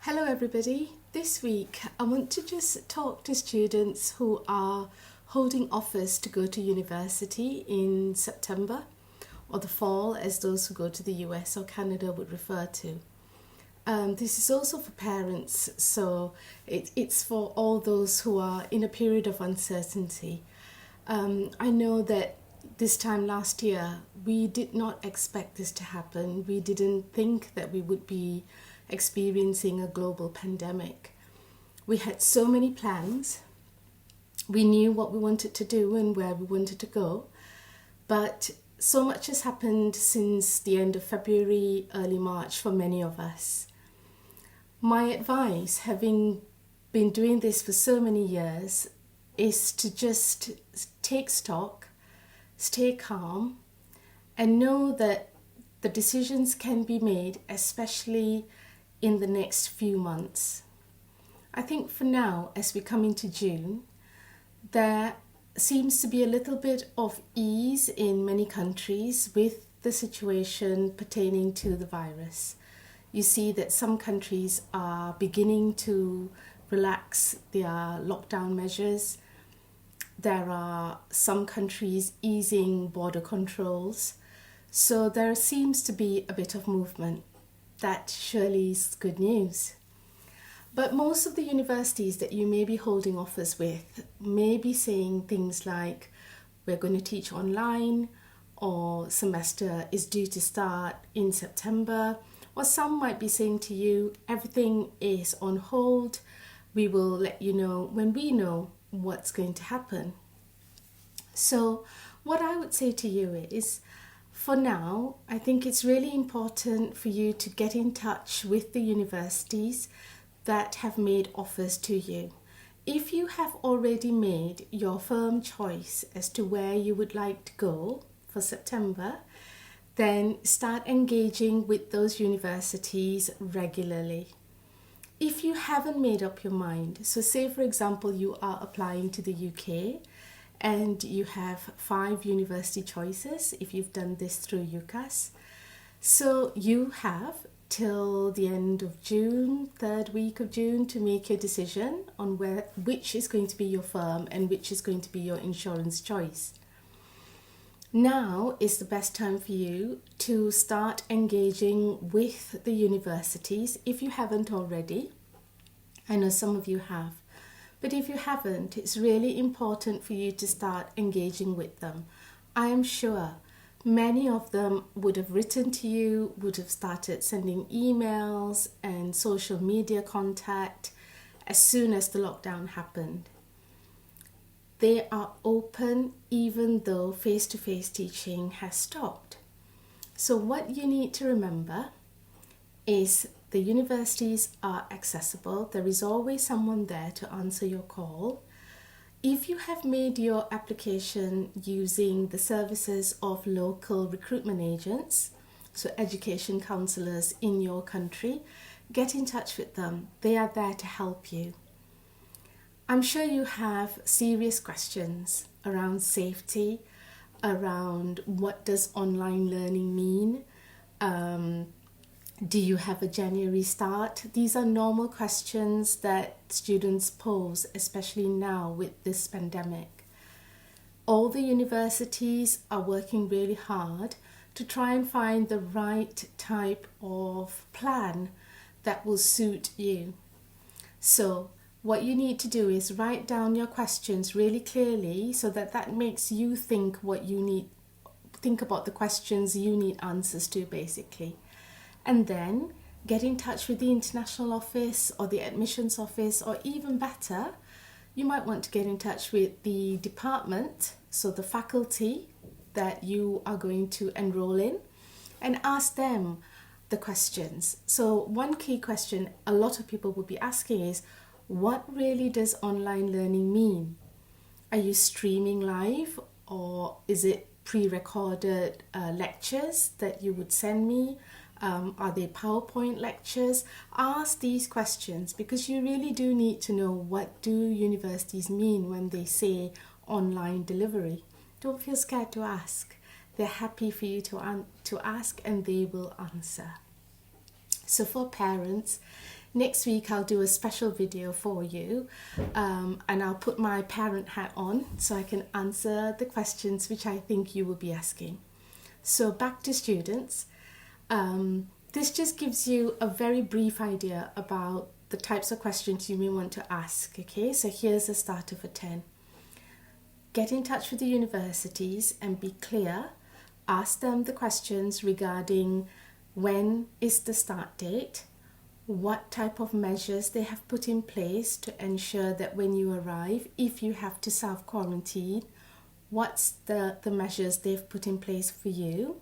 Hello everybody. This week I want to just talk to students who are holding offers to go to university in September or the fall, as those who go to the US or Canada would refer to. This is also for parents, so it's for all those who are in a period of uncertainty. I know that this time last year we did not expect this to happen. We didn't think that we would be experiencing a global pandemic. We had so many plans. We knew what we wanted to do and where we wanted to go, but so much has happened since the end of February, early March for many of us. My advice, having been doing this for so many years, is to just take stock, stay calm, and know that the decisions can be made, especially in the next few months. I think for now, as we come into June, there seems to be a little bit of ease in many countries with the situation pertaining to the virus. You see that some countries are beginning to relax their lockdown measures. There are some countries easing border controls. So there seems to be a bit of movement. That surely is good news. But most of the universities that you may be holding offers with may be saying things like, we're going to teach online, or semester is due to start in September, or some might be saying to you, everything is on hold. We will let you know when we know what's going to happen. So what I would say to you is, for now, I think it's really important for you to get in touch with the universities that have made offers to you. If you have already made your firm choice as to where you would like to go for September, then start engaging with those universities regularly. If you haven't made up your mind, so say for example you are applying to the UK and you have 5 university choices if you've done this through UCAS. So you have till the end of June, 3rd week of June, to make your decision on which is going to be your firm and which is going to be your insurance choice. Now is the best time for you to start engaging with the universities if you haven't already. I know some of you have. But if you haven't, it's really important for you to start engaging with them. I am sure many of them would have written to you, would have started sending emails and social media contact as soon as the lockdown happened. They are open even though face-to-face teaching has stopped. So what you need to remember is the universities are accessible. There is always someone there to answer your call. If you have made your application using the services of local recruitment agents, so education counsellors in your country, get in touch with them. They are there to help you. I'm sure you have serious questions around safety, around what does online learning mean, do you have a January start? These are normal questions that students pose, especially now with this pandemic. All the universities are working really hard to try and find the right type of plan that will suit you. So what you need to do is write down your questions really clearly so that makes you think about the questions you need answers to, basically. And then get in touch with the international office or the admissions office, or even better, you might want to get in touch with the department, so the faculty that you are going to enroll in, and ask them the questions. So one key question a lot of people will be asking is, what really does online learning mean? Are you streaming live, or is it pre-recorded lectures that you would send me? Are they PowerPoint lectures? Ask these questions, because you really do need to know, what do universities mean when they say online delivery. Don't feel scared to ask. They're happy for you to ask, and they will answer. So for parents, Next week I'll do a special video for you, and I'll put my parent hat on so I can answer the questions which I think you will be asking. So back to students. This just gives you a very brief idea about the types of questions you may want to ask. Okay, so here's a starter for 10. Get in touch with the universities and be clear. Ask them the questions regarding when is the start date, what type of measures they have put in place to ensure that when you arrive, if you have to self-quarantine, what's the measures they've put in place for you.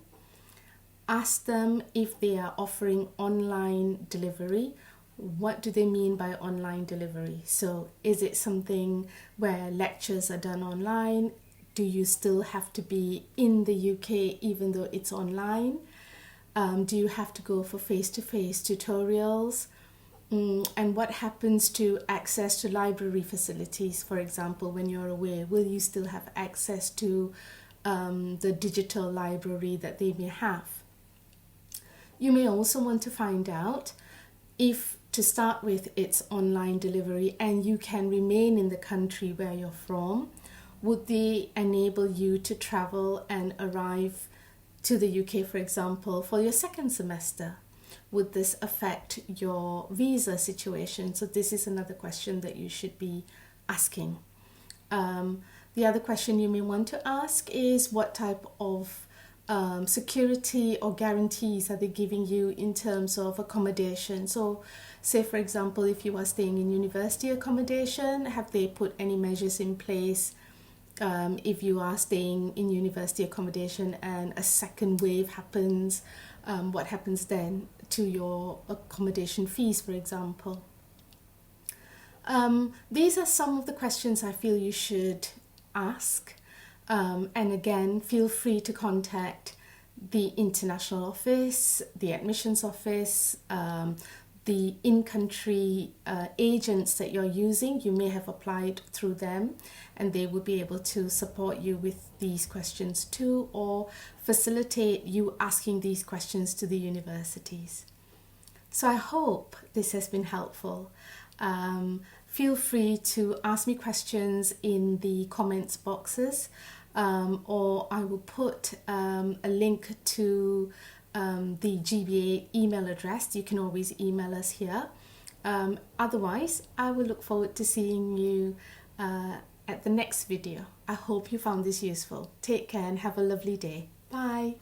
Ask them if they are offering online delivery. What do they mean by online delivery? So is it something where lectures are done online? Do you still have to be in the UK even though it's online? Do you have to go for face-to-face tutorials? And what happens to access to library facilities, for example, when you're away? Will you still have access to the digital library that they may have? You may also want to find out if, to start with, it's online delivery and you can remain in the country where you're from. Would they enable you to travel and arrive to the UK, for example, for your second semester? Would this affect your visa situation? So this is another question that you should be asking. The other question you may want to ask is what type of security or guarantees are they giving you in terms of accommodation? So say, for example, if you are staying in university accommodation, have they put any measures in place if you are staying in university accommodation and a second wave happens? What happens then to your accommodation fees, for example? These are some of the questions I feel you should ask. And again, feel free to contact the international office, the admissions office, the in-country agents that you're using. You may have applied through them and they will be able to support you with these questions too, or facilitate you asking these questions to the universities. So I hope this has been helpful. Feel free to ask me questions in the comments boxes, or I will put a link to the GBA email address. You can always email us here. Otherwise, I will look forward to seeing you at the next video. I hope you found this useful. Take care and have a lovely day. Bye.